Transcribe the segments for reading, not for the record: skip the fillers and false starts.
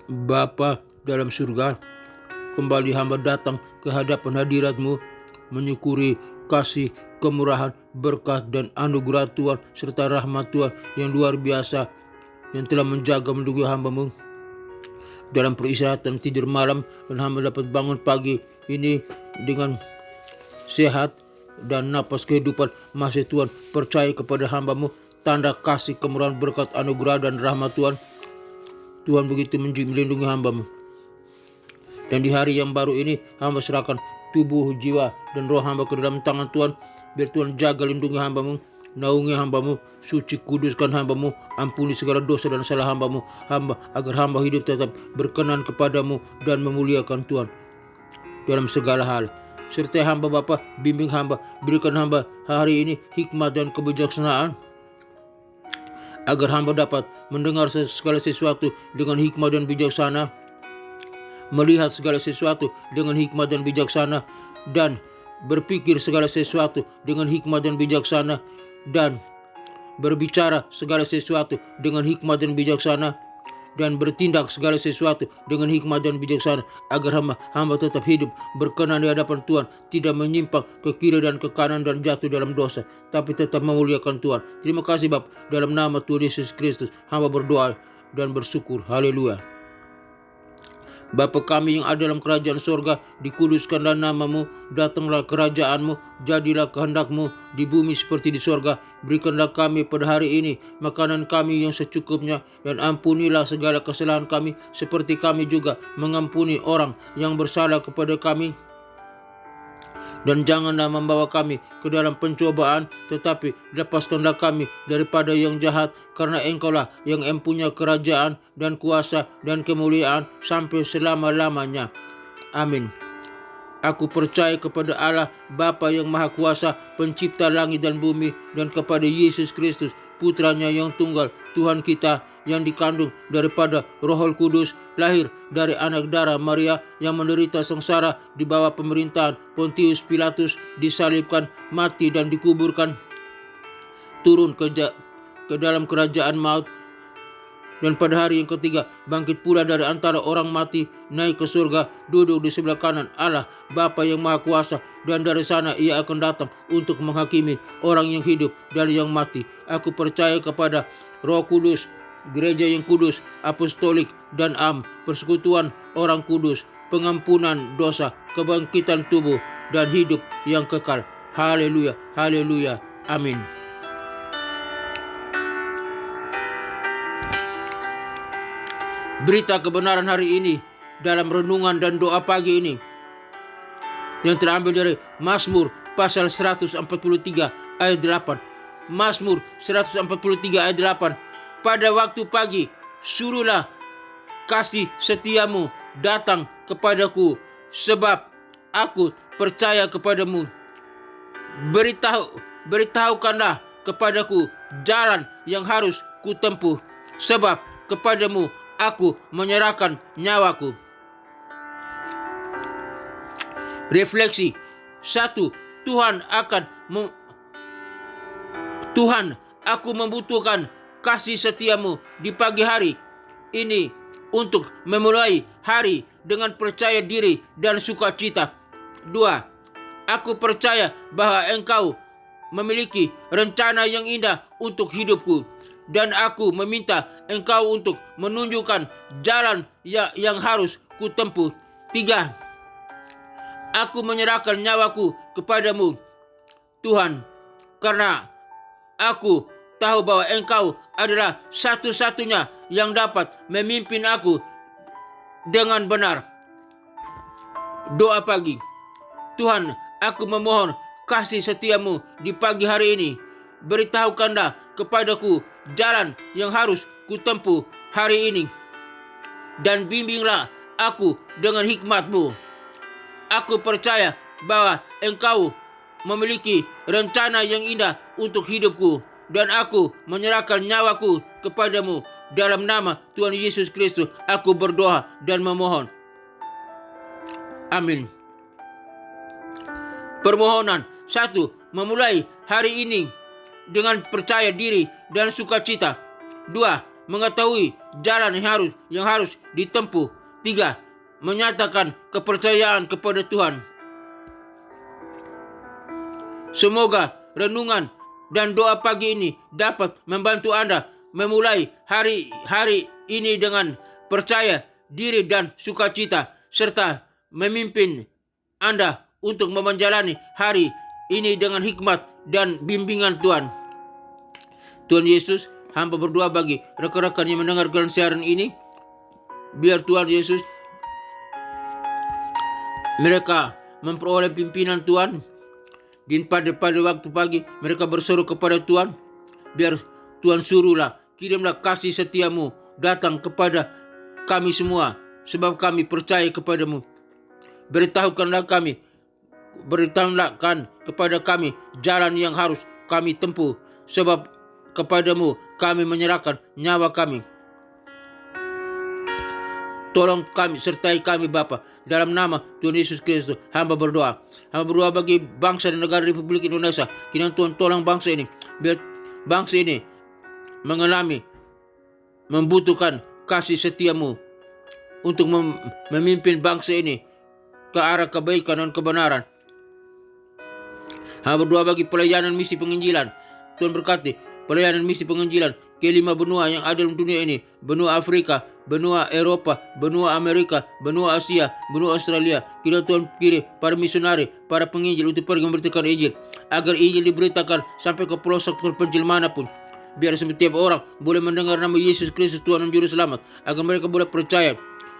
Bapa dalam surga, kembali hamba datang ke hadapan hadirat-Mu, menyukuri kasih, kemurahan, berkat, dan anugerah Tuhan, serta rahmat Tuhan yang luar biasa, yang telah menjaga melindungi hamba-Mu dalam peristirahatan tidur malam, dan hamba dapat bangun pagi ini dengan sehat dan napas kehidupan. Masih Tuhan percaya kepada hamba-Mu, tanda kasih, kemurahan, berkat, anugerah, dan rahmat Tuhan. Tuhan begitu melindungi hamba-Mu. Dan di hari yang baru ini, hamba serahkan tubuh, jiwa, dan roh hamba ke dalam tangan Tuhan. Biar Tuhan jaga lindungi hamba-Mu, naungi hamba-Mu, suci kuduskan hamba-Mu, ampuni segala dosa dan salah hamba-Mu, agar hamba hidup tetap berkenan kepada-Mu dan memuliakan Tuhan dalam segala hal. Sertai hamba Bapa, bimbing hamba, berikan hamba hari ini hikmat dan kebijaksanaan, agar hamba dapat mendengar segala sesuatu dengan hikmat dan bijaksana, melihat segala sesuatu dengan hikmat dan bijaksana, dan berpikir segala sesuatu dengan hikmat dan bijaksana, dan berbicara segala sesuatu dengan hikmat dan bijaksana, dan bertindak segala sesuatu dengan hikmat dan bijaksana, agar hamba tetap hidup berkenan di hadapan Tuhan, tidak menyimpang ke kiri dan ke kanan dan jatuh dalam dosa, tapi tetap memuliakan Tuhan. Terima kasih Bapa, dalam nama Tuhan Yesus Kristus hamba berdoa dan bersyukur. Haleluya. Bapa kami yang ada dalam kerajaan sorga, dikuduskanlah nama-Mu, datanglah kerajaan-Mu, jadilah kehendak-Mu di bumi seperti di sorga. Berikanlah kami pada hari ini makanan kami yang secukupnya, dan ampunilah segala kesalahan kami, seperti kami juga mengampuni orang yang bersalah kepada kami. Dan janganlah membawa kami ke dalam pencobaan, tetapi lepaskanlah kami daripada yang jahat, karena Engkau-lah yang mempunyai kerajaan dan kuasa dan kemuliaan sampai selama-lamanya. Amin. Aku percaya kepada Allah Bapa yang Maha Kuasa, pencipta langit dan bumi, dan kepada Yesus Kristus, Putranya yang tunggal, Tuhan kita, yang dikandung daripada Roh Kudus, lahir dari anak darah Maria, yang menderita sengsara di bawah pemerintahan Pontius Pilatus, disalibkan, mati dan dikuburkan, turun ke dalam kerajaan maut, dan pada hari yang ketiga bangkit pula dari antara orang mati, naik ke surga, duduk di sebelah kanan Allah Bapa yang Maha Kuasa, dan dari sana Ia akan datang untuk menghakimi orang yang hidup dan yang mati. Aku percaya kepada Roh Kudus, gereja yang kudus, apostolik dan persekutuan orang kudus, pengampunan dosa, kebangkitan tubuh, dan hidup yang kekal. Haleluya, haleluya, amin. Berita kebenaran hari ini dalam renungan dan doa pagi ini yang terambil dari Mazmur pasal 143 ayat 8. Mazmur 143 ayat 8. Pada waktu pagi, suruhlah kasih setiamu datang kepadaku, sebab aku percaya kepadamu. Beritahukanlah kepadaku jalan yang harus kutempuh, sebab kepadamu aku menyerahkan nyawaku. Refleksi 1. Tuhan, aku membutuhkan kasih setiamu di pagi hari ini untuk memulai hari dengan percaya diri dan sukacita. 2. Aku percaya bahwa Engkau memiliki rencana yang indah untuk hidupku, dan aku meminta Engkau untuk menunjukkan jalan yang harus kutempuh. 3. Aku menyerahkan nyawaku kepadamu, Tuhan, karena aku tahu bahwa Engkau adalah satu-satunya yang dapat memimpin aku dengan benar. Doa pagi. Tuhan, aku memohon kasih setiamu di pagi hari ini. Beritahukanlah kepadaku jalan yang harus kutempuh hari ini, dan bimbinglah aku dengan hikmat-Mu. Aku percaya bahwa Engkau memiliki rencana yang indah untuk hidupku, dan aku menyerahkan nyawaku kepadamu. Dalam nama Tuhan Yesus Kristus aku berdoa dan memohon. Amin. Permohonan. 1. Memulai hari ini dengan percaya diri dan sukacita. 2. mengetahui jalan yang harus ditempuh. 3. Menyatakan kepercayaan kepada Tuhan. Semoga renungan dan doa pagi ini dapat membantu Anda memulai hari ini dengan percaya diri dan sukacita, serta memimpin Anda untuk menjalani hari ini dengan hikmat dan bimbingan Tuhan. Tuhan Yesus, hamba berdoa bagi rekan-rekan yang mendengarkan siaran ini, biar Tuhan Yesus mereka memperoleh pimpinan Tuhan. Pada waktu pagi mereka berseru kepada Tuhan, biar Tuhan suruhlah, kirimlah kasih setiamu datang kepada kami semua, sebab kami percaya kepadamu. Beritahukanlah kepada kami jalan yang harus kami tempuh, sebab kepadamu kami menyerahkan nyawa kami. Tolong kami, sertai kami Bapa, dalam nama Tuhan Yesus Kristus hamba berdoa. Hamba berdoa bagi bangsa dan negara Republik Indonesia. Kiranya Tuhan tolong bangsa ini, biar bangsa ini membutuhkan kasih setiamu untuk memimpin bangsa ini ke arah kebaikan dan kebenaran. Hamba berdoa bagi pelayanan misi penginjilan. Tuhan berkati pelayanan misi penginjilan ke 5 benua yang ada dalam dunia ini. Benua Afrika, benua Eropa, benua Amerika, benua Asia, benua Australia. Kiranya Tuhan kirim para misionari, para penginjil untuk pergi memberitakan Injil, agar Injil diberitakan sampai ke pelosok terpencil manapun. Biar setiap orang boleh mendengar nama Yesus Kristus Tuhan dan Juru Selamat, agar mereka boleh percaya.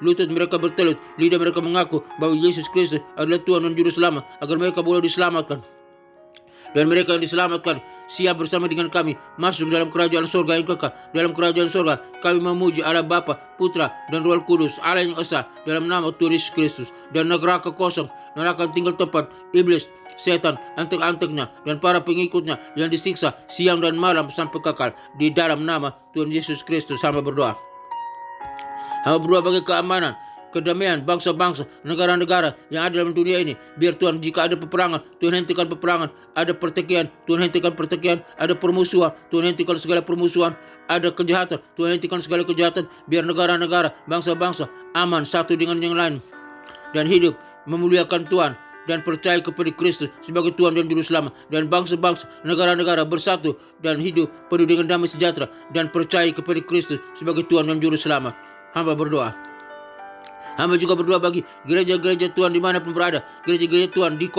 Lutut mereka bertelut, lidah mereka mengaku bahwa Yesus Kristus adalah Tuhan dan Juru Selamat, agar mereka boleh diselamatkan. Dan mereka yang diselamatkan siap bersama dengan kami masuk dalam kerajaan surga yang kekal. Dalam kerajaan surga kami memuji Allah Bapa, Putra dan Roh Kudus, Allah yang esa, dalam nama Tuhan Yesus Kristus. Dan neraka kosong, neraka tinggal tempat iblis, setan, antek-anteknya dan para pengikutnya yang disiksa siang dan malam sampai kekal. Di dalam nama Tuhan Yesus Kristus hamba berdoa. Hamba berdoa bagi keamanan, kedamaian bangsa-bangsa, negara-negara yang ada dalam dunia ini. Biar Tuhan, jika ada peperangan, Tuhan hentikan peperangan. Ada pertikaian, Tuhan hentikan pertikaian. Ada permusuhan, Tuhan hentikan segala permusuhan. Ada kejahatan, Tuhan hentikan segala kejahatan. Biar negara-negara, bangsa-bangsa aman satu dengan yang lain, dan hidup memuliakan Tuhan dan percaya kepada Kristus sebagai Tuhan dan Juru Selamat. Dan bangsa-bangsa, negara-negara bersatu dan hidup penuh dengan damai sejahtera dan percaya kepada Kristus sebagai Tuhan dan Juru Selamat. Hamba berdoa. Hamba juga berdoa bagi gereja-gereja Tuhan dimanapun berada. Gereja-gereja Tuhan di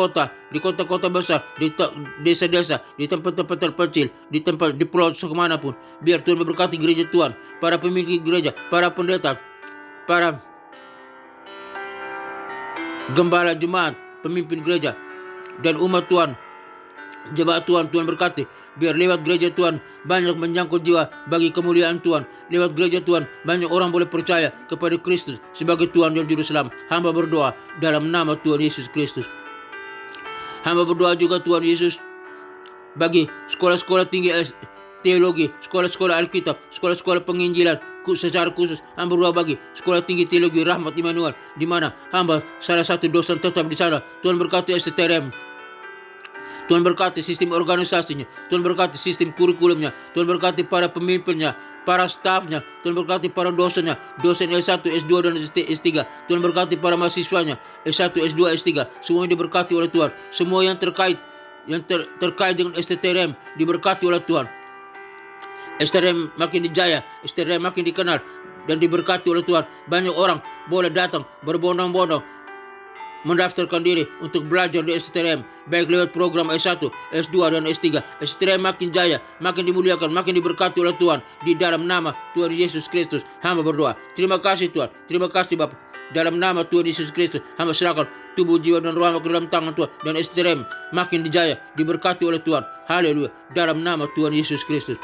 kota-kota besar, di desa-desa, di tempat-tempat terpencil, di pulau kemanapun. Biar Tuhan memberkati gereja Tuhan, para pemimpin gereja, para pendeta, para gembala jemaat, pemimpin gereja, dan umat Tuhan, jemaat Tuhan. Tuhan berkati, biar lewat gereja Tuhan banyak menjangkau jiwa bagi kemuliaan Tuhan. Lewat gereja Tuhan banyak orang boleh percaya kepada Kristus sebagai Tuhan dan Juru Selamat. Hamba berdoa dalam nama Tuhan Yesus Kristus. Hamba berdoa juga Tuhan Yesus bagi sekolah-sekolah tinggi teologi, sekolah-sekolah Alkitab, sekolah-sekolah penginjilan. Secara khusus hamba berdoa bagi sekolah tinggi teologi Rahmat Immanuel, di mana hamba salah satu dosen tetap di sana. Tuhan berkati STRM, Tuhan berkati sistem organisasinya, Tuhan berkati sistem kurikulumnya, Tuhan berkati para pemimpinnya, para stafnya, Tuhan berkati para dosennya, dosen S1, S2 dan S3. Tuhan berkati para mahasiswanya S1, S2, S3. Semuanya diberkati oleh Tuhan. Semua yang terkait dengan STRM diberkati oleh Tuhan. STRM makin dijaya, STRM makin dikenal dan diberkati oleh Tuhan. Banyak orang boleh datang berbondong-bondong mendaftarkan diri untuk belajar di STRM, baik lewat program S1, S2 dan S3. STRM makin jaya, makin dimuliakan, makin diberkati oleh Tuhan. Di dalam nama Tuhan Yesus Kristus hamba berdoa. Terima kasih Tuhan, terima kasih Bapa. Dalam nama Tuhan Yesus Kristus hamba serahkan tubuh, jiwa dan roh hamba ke dalam tangan Tuhan. Dan STRM makin dijaya, diberkati oleh Tuhan. Haleluya, dalam nama Tuhan Yesus Kristus.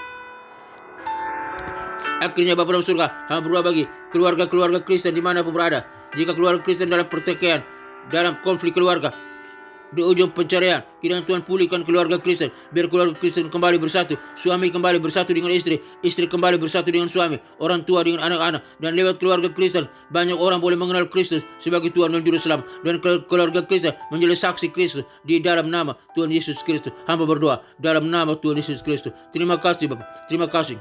Akhirnya Bapa dalam surga, hamba berdoa bagi keluarga-keluarga Kristen dimanapun berada. Jika keluarga Kristen dalam pertikaian, dalam konflik keluarga, di ujung pencarian, kiranya Tuhan pulihkan keluarga Kristen, biar keluarga Kristen kembali bersatu, suami kembali bersatu dengan istri, istri kembali bersatu dengan suami, orang tua dengan anak-anak. Dan lewat keluarga Kristen banyak orang boleh mengenal Kristus sebagai Tuhan dan Juru Selamat, dan keluarga Kristen menjadi saksi Kristus. Di dalam nama Tuhan Yesus Kristus hamba berdoa, dalam nama Tuhan Yesus Kristus. Terima kasih Bapak, terima kasih.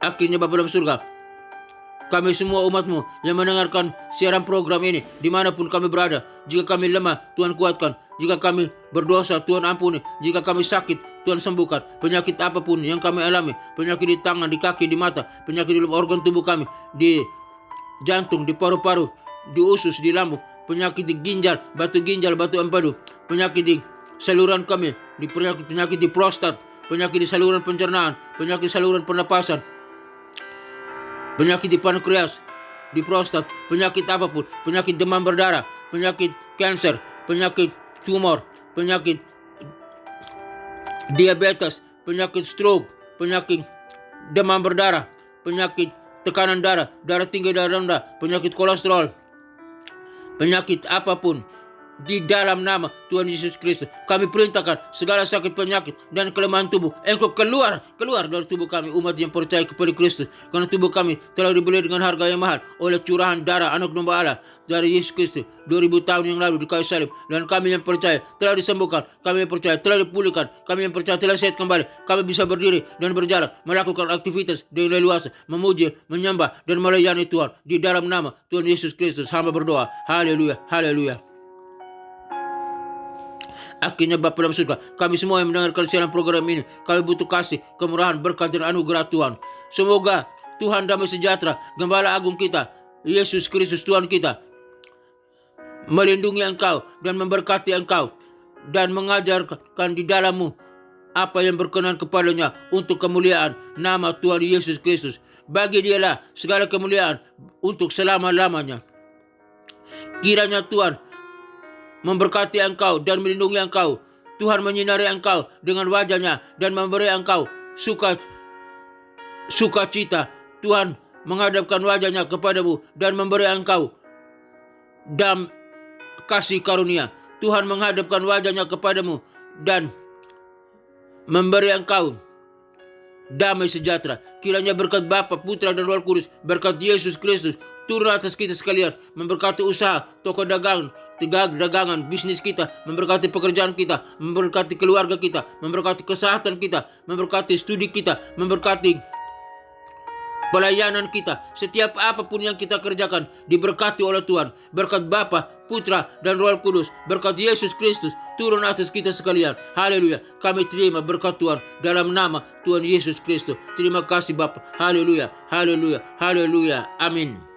Akhirnya Bapa dalam surga, kami semua umat-Mu yang mendengarkan siaran program ini, dimanapun kami berada, jika kami lemah, Tuhan kuatkan. Jika kami berdosa, Tuhan ampuni. Jika kami sakit, Tuhan sembuhkan. Penyakit apapun yang kami alami, penyakit di tangan, di kaki, di mata, penyakit di organ tubuh kami, di jantung, di paru-paru, di usus, di lambung, penyakit di ginjal, batu empedu, penyakit di saluran kami, di penyakit di prostat, penyakit di saluran pencernaan, penyakit saluran pernapasan, penyakit di pankreas, di prostat, penyakit apapun, penyakit demam berdarah, penyakit kanker, penyakit tumor, penyakit diabetes, penyakit stroke, penyakit demam berdarah, penyakit tekanan darah, darah tinggi, darah rendah, penyakit kolesterol, penyakit apapun, di dalam nama Tuhan Yesus Kristus kami perintahkan segala sakit penyakit dan kelemahan tubuh, engkau keluar dari tubuh kami, umat yang percaya kepada Kristus, karena tubuh kami telah dibeli dengan harga yang mahal oleh curahan darah anak domba Allah dari Yesus Kristus 2000 tahun yang lalu di kayu salib. Dan kami yang percaya telah disembuhkan, kami yang percaya telah dipulihkan, kami yang percaya telah sehat kembali. Kami bisa berdiri dan berjalan, melakukan aktivitas dengan leluasa, memuji, menyembah dan melayani Tuhan. Di dalam nama Tuhan Yesus Kristus hamba berdoa. Haleluya, haleluya. Akhirnya Bapa dalam surga, kami semua yang mendengarkan siaran program ini, kami butuh kasih, kemurahan, berkat dan anugerah Tuhan. Semoga Tuhan damai sejahtera, Gembala Agung kita, Yesus Kristus Tuhan kita, melindungi engkau dan memberkati engkau, dan mengajarkan di dalammu apa yang berkenan kepadanya untuk kemuliaan nama Tuhan Yesus Kristus. Bagi dialah segala kemuliaan untuk selama-lamanya. Kiranya Tuhan memberkati engkau dan melindungi engkau. Tuhan menyinari engkau dengan wajahnya dan memberi engkau sukacita. Tuhan menghadapkan wajahnya kepadamu dan memberi engkau kasih karunia. Tuhan menghadapkan wajahnya kepadamu dan memberi engkau damai sejahtera. Kiranya berkat Bapa, Putra dan Roh Kudus, berkat Yesus Kristus turun atas kita sekalian, memberkati usaha, toko dagangan, bisnis kita, memberkati pekerjaan kita, memberkati keluarga kita, memberkati kesehatan kita, memberkati studi kita, memberkati pelayanan kita. Setiap apapun yang kita kerjakan diberkati oleh Tuhan. Berkat Bapa, Putra dan Roh Kudus, berkat Yesus Kristus turun atas kita sekalian. Haleluya. Kami terima berkat Tuhan dalam nama Tuhan Yesus Kristus. Terima kasih Bapa. Haleluya, haleluya, haleluya. Amin.